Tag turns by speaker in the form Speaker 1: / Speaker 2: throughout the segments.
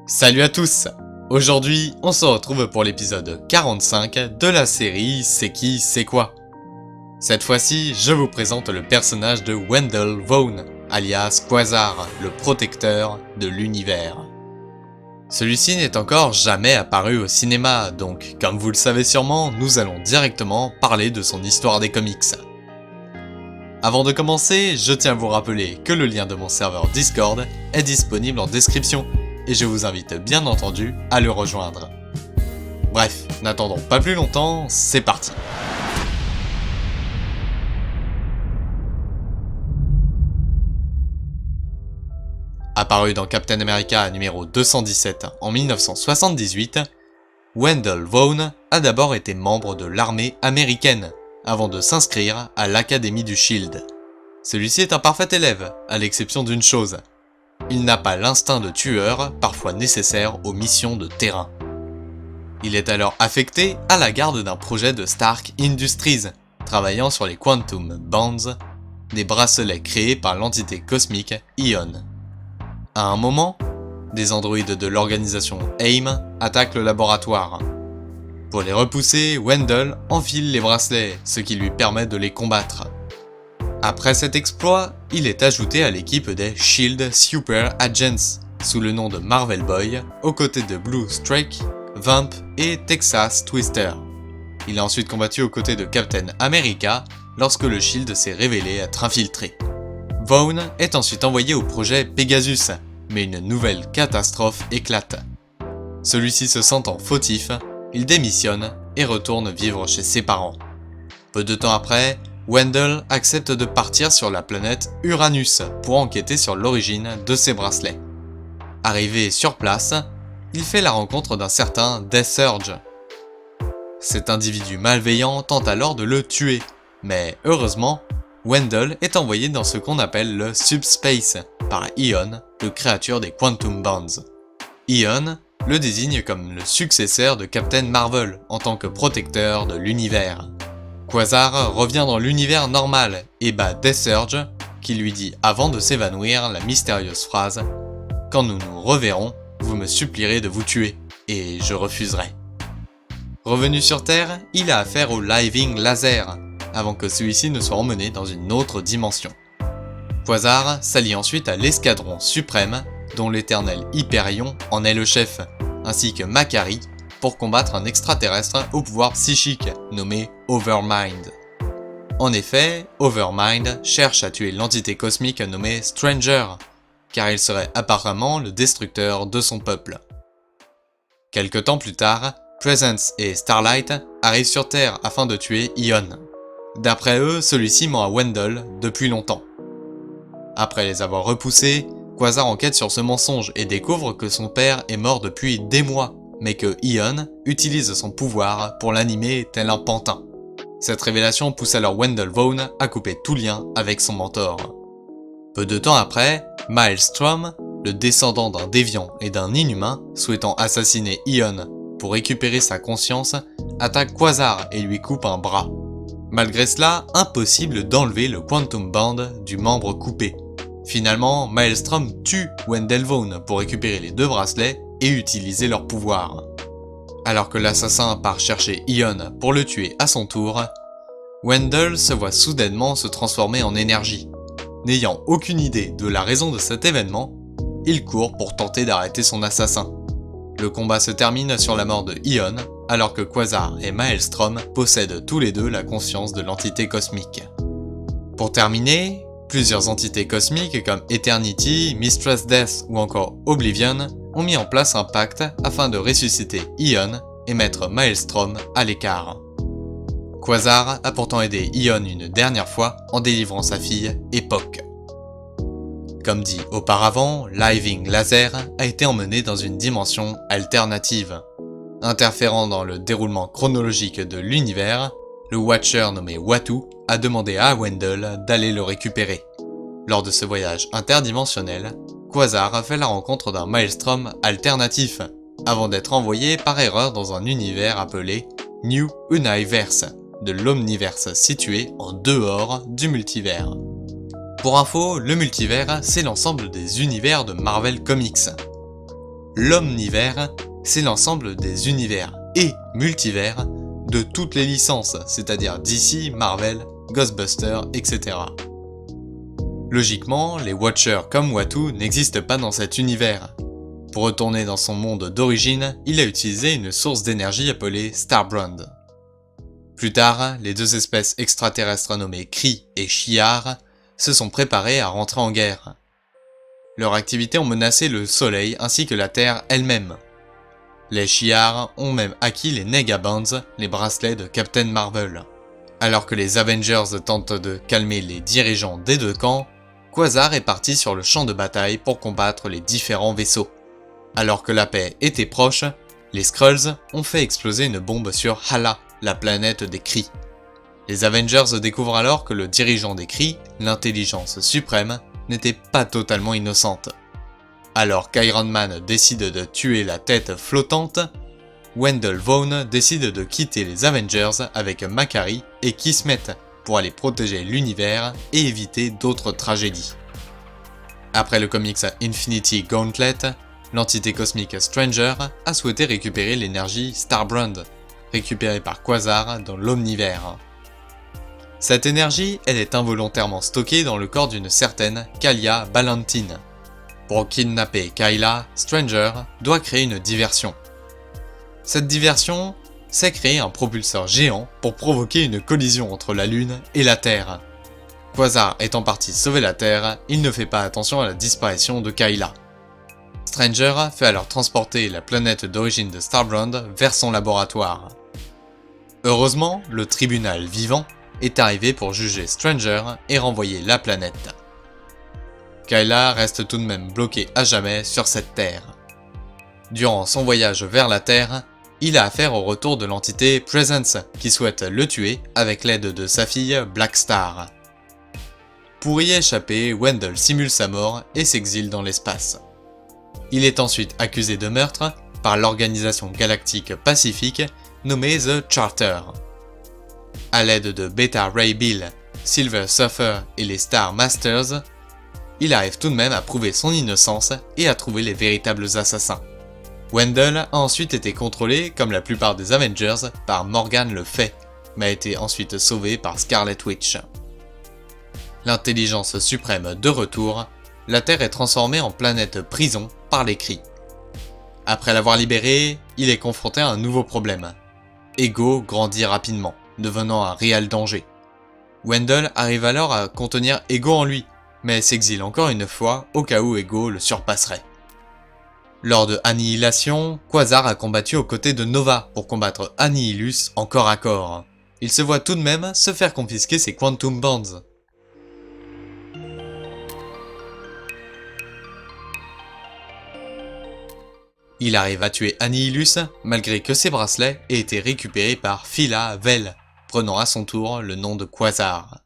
Speaker 1: Salut à tous! Aujourd'hui, on se retrouve pour l'épisode 45 de la série C'est qui, c'est quoi? Cette fois-ci, je vous présente le personnage de Wendell Vaughn, alias Quasar, le protecteur de l'univers. Celui-ci n'est encore jamais apparu au cinéma, donc comme vous le savez sûrement, nous allons directement parler de son histoire des comics. Avant de commencer, je tiens à vous rappeler que le lien de mon serveur Discord est disponible en description, et je vous invite bien entendu à le rejoindre. Bref, n'attendons pas plus longtemps, c'est parti. Apparu dans Captain America numéro 217 en 1978, Wendell Vaughn a d'abord été membre de l'armée américaine, avant de s'inscrire à l'Académie du Shield. Celui-ci est un parfait élève, à l'exception d'une chose. Il n'a pas l'instinct de tueur, parfois nécessaire aux missions de terrain. Il est alors affecté à la garde d'un projet de Stark Industries, travaillant sur les Quantum Bonds, des bracelets créés par l'entité cosmique Ion. À un moment, des androïdes de l'organisation AIM attaquent le laboratoire. Pour les repousser, Wendell enfile les bracelets, ce qui lui permet de les combattre. Après cet exploit, il est ajouté à l'équipe des Shield Super Agents, sous le nom de Marvel Boy, aux côtés de Blue Streak, Vamp et Texas Twister. Il a ensuite combattu aux côtés de Captain America lorsque le Shield s'est révélé être infiltré. Vaughn est ensuite envoyé au projet Pegasus, mais une nouvelle catastrophe éclate. Celui-ci se sentant fautif, il démissionne et retourne vivre chez ses parents. Peu de temps après, Wendell accepte de partir sur la planète Uranus pour enquêter sur l'origine de ses bracelets. Arrivé sur place, il fait la rencontre d'un certain Death Surge. Cet individu malveillant tente alors de le tuer, mais heureusement, Wendell est envoyé dans ce qu'on appelle le Subspace par Ion, le créature des Quantum Bonds. Ion le désigne comme le successeur de Captain Marvel en tant que protecteur de l'univers. Quasar revient dans l'univers normal et bat Death Surge, qui lui dit avant de s'évanouir la mystérieuse phrase « Quand nous nous reverrons, vous me supplierez de vous tuer, et je refuserai ». Revenu sur Terre, il a affaire au Living Laser, avant que celui-ci ne soit emmené dans une autre dimension. Quasar s'allie ensuite à l'Escadron Suprême, dont l'éternel Hyperion en est le chef, ainsi que Makkari, pour combattre un extraterrestre au pouvoir psychique nommé Overmind. En effet, Overmind cherche à tuer l'entité cosmique nommée Stranger, car il serait apparemment le destructeur de son peuple. Quelque temps plus tard, Presence et Starlight arrivent sur Terre afin de tuer Ion. D'après eux, celui-ci ment à Wendell depuis longtemps. Après les avoir repoussés, Quasar enquête sur ce mensonge et découvre que son père est mort depuis des mois, mais que Ion utilise son pouvoir pour l'animer tel un pantin. Cette révélation pousse alors Wendell Vaughn à couper tout lien avec son mentor. Peu de temps après, Maelstrom, le descendant d'un déviant et d'un inhumain, souhaitant assassiner Ion pour récupérer sa conscience, attaque Quasar et lui coupe un bras. Malgré cela, impossible d'enlever le Quantum Bond du membre coupé. Finalement, Maelstrom tue Wendell Vaughn pour récupérer les deux bracelets et utiliser leur pouvoir. Alors que l'assassin part chercher Ion pour le tuer à son tour, Wendell se voit soudainement se transformer en énergie. N'ayant aucune idée de la raison de cet événement, il court pour tenter d'arrêter son assassin. Le combat se termine sur la mort de Ion, alors que Quasar et Maelstrom possèdent tous les deux la conscience de l'entité cosmique. Pour terminer, plusieurs entités cosmiques comme Eternity, Mistress Death ou encore Oblivion ont mis en place un pacte afin de ressusciter Ion et mettre Maelstrom à l'écart. Quasar a pourtant aidé Ion une dernière fois en délivrant sa fille, Epoch. Comme dit auparavant, Living Laser a été emmené dans une dimension alternative. Interférant dans le déroulement chronologique de l'univers, le Watcher nommé Watu a demandé à Wendell d'aller le récupérer. Lors de ce voyage interdimensionnel, Quasar fait la rencontre d'un Maelstrom alternatif, avant d'être envoyé par erreur dans un univers appelé New Universe, de l'omniverse situé en dehors du multivers. Pour info, le multivers, c'est l'ensemble des univers de Marvel Comics. L'omnivers, c'est l'ensemble des univers et multivers de toutes les licences, c'est-à-dire DC, Marvel, Ghostbusters, etc. Logiquement, les Watchers comme Uatu n'existent pas dans cet univers. Pour retourner dans son monde d'origine, il a utilisé une source d'énergie appelée Starbrand. Plus tard, les deux espèces extraterrestres nommées Kree et Shi'ar se sont préparées à rentrer en guerre. Leurs activités ont menacé le Soleil ainsi que la Terre elle-même. Les Shi'ar ont même acquis les Negabands, les bracelets de Captain Marvel. Alors que les Avengers tentent de calmer les dirigeants des deux camps, Quasar est parti sur le champ de bataille pour combattre les différents vaisseaux. Alors que la paix était proche, les Skrulls ont fait exploser une bombe sur Hala, la planète des Kree. Les Avengers découvrent alors que le dirigeant des Kree, l'intelligence suprême, n'était pas totalement innocente. Alors qu'Iron Man décide de tuer la tête flottante, Wendell Vaughn décide de quitter les Avengers avec Makkari et Kismet pour aller protéger l'univers et éviter d'autres tragédies. Après le comics Infinity Gauntlet, l'entité cosmique Stranger a souhaité récupérer l'énergie Starbrand, récupérée par Quasar dans l'omnivers. Cette énergie, elle est involontairement stockée dans le corps d'une certaine Kalia Ballantine. Pour kidnapper Kayla, Stranger doit créer une diversion. Cette diversion, c'est créer un propulseur géant pour provoquer une collision entre la Lune et la Terre. Quasar étant parti sauver la Terre, il ne fait pas attention à la disparition de Kayla. Stranger fait alors transporter la planète d'origine de Starbrand vers son laboratoire. Heureusement, le tribunal vivant est arrivé pour juger Stranger et renvoyer la planète. Kayla reste tout de même bloquée à jamais sur cette Terre. Durant son voyage vers la Terre, il a affaire au retour de l'entité Presence qui souhaite le tuer avec l'aide de sa fille Black Star. Pour y échapper, Wendell simule sa mort et s'exile dans l'espace. Il est ensuite accusé de meurtre par l'organisation galactique pacifique nommée The Charter. À l'aide de Beta Ray Bill, Silver Surfer et les Star Masters, il arrive tout de même à prouver son innocence et à trouver les véritables assassins. Wendell a ensuite été contrôlé, comme la plupart des Avengers, par Morgan le Fay, mais a été ensuite sauvé par Scarlet Witch. L'intelligence suprême de retour, la Terre est transformée en planète prison par les Kree. Après l'avoir libéré, il est confronté à un nouveau problème. Ego grandit rapidement, devenant un réel danger. Wendell arrive alors à contenir Ego en lui, mais s'exile encore une fois au cas où Ego le surpasserait. Lors de Annihilation, Quasar a combattu aux côtés de Nova pour combattre Annihilus en corps à corps. Il se voit tout de même se faire confisquer ses Quantum Bands. Il arrive à tuer Annihilus malgré que ses bracelets aient été récupérés par Phyla Vell, prenant à son tour le nom de Quasar.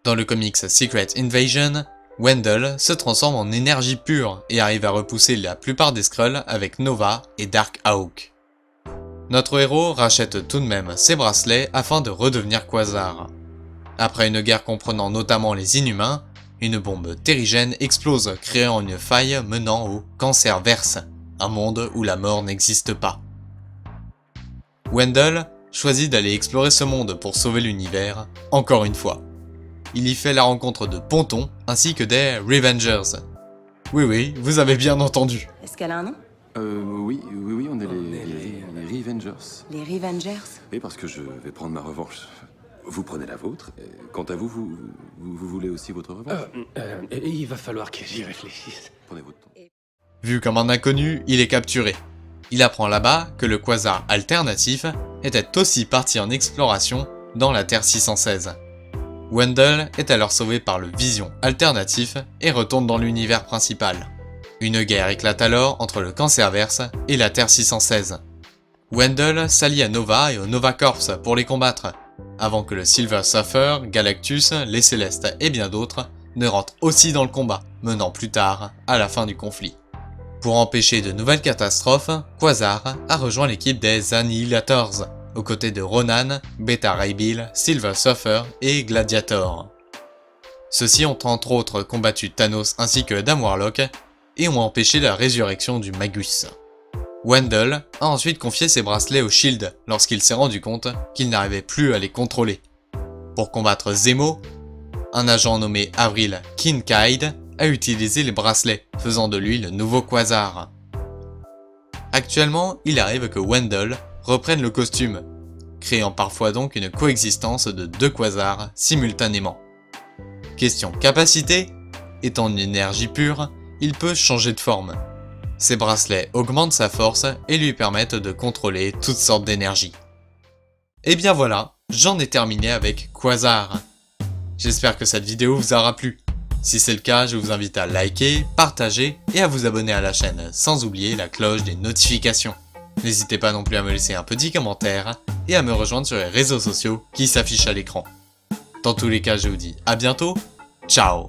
Speaker 1: Dans le comics Secret Invasion, Wendell se transforme en énergie pure et arrive à repousser la plupart des Skrulls avec Nova et Dark Hawk. Notre héros rachète tout de même ses bracelets afin de redevenir Quasar. Après une guerre comprenant notamment les Inhumains, une bombe terrigène explose créant une faille menant au Cancerverse, un monde où la mort n'existe pas. Wendell choisit d'aller explorer ce monde pour sauver l'univers, encore une fois. Il y fait la rencontre de Ponton ainsi que des Revengers. Oui, vous avez bien entendu.
Speaker 2: Est-ce qu'elle a un nom?
Speaker 3: Oui, on est les Revengers.
Speaker 2: Les Revengers?
Speaker 3: Oui, parce que je vais prendre ma revanche. Vous prenez la vôtre. Quant à vous, vous voulez aussi votre revanche?
Speaker 4: Il va falloir que j'y réfléchisse.
Speaker 3: Prenez votre temps.
Speaker 1: Vu comme un inconnu, il est capturé. Il apprend là-bas que le Quasar alternatif était aussi parti en exploration dans la Terre 616. Wendell est alors sauvé par le Vision alternatif et retourne dans l'univers principal. Une guerre éclate alors entre le Cancerverse et la Terre 616. Wendell s'allie à Nova et au Nova Corps pour les combattre, avant que le Silver Surfer, Galactus, les Célestes et bien d'autres ne rentrent aussi dans le combat, menant plus tard à la fin du conflit. Pour empêcher de nouvelles catastrophes, Quasar a rejoint l'équipe des Annihilators, aux côtés de Ronan, Beta Ray Bill, Silver Surfer et Gladiator. Ceux-ci ont entre autres combattu Thanos ainsi que Adam Warlock, et ont empêché la résurrection du Magus. Wendell a ensuite confié ses bracelets au Shield lorsqu'il s'est rendu compte qu'il n'arrivait plus à les contrôler. Pour combattre Zemo, un agent nommé Avril Kincaid a utilisé les bracelets, faisant de lui le nouveau Quasar. Actuellement, il arrive que Wendell reprenne le costume, créant parfois donc une coexistence de deux Quasars simultanément. Question capacité, étant une énergie pure, il peut changer de forme. Ses bracelets augmentent sa force et lui permettent de contrôler toutes sortes d'énergie. Et bien voilà, j'en ai terminé avec Quasar. J'espère que cette vidéo vous aura plu. Si c'est le cas, je vous invite à liker, partager et à vous abonner à la chaîne, sans oublier la cloche des notifications. N'hésitez pas non plus à me laisser un petit commentaire et à me rejoindre sur les réseaux sociaux qui s'affichent à l'écran. Dans tous les cas, je vous dis à bientôt, ciao!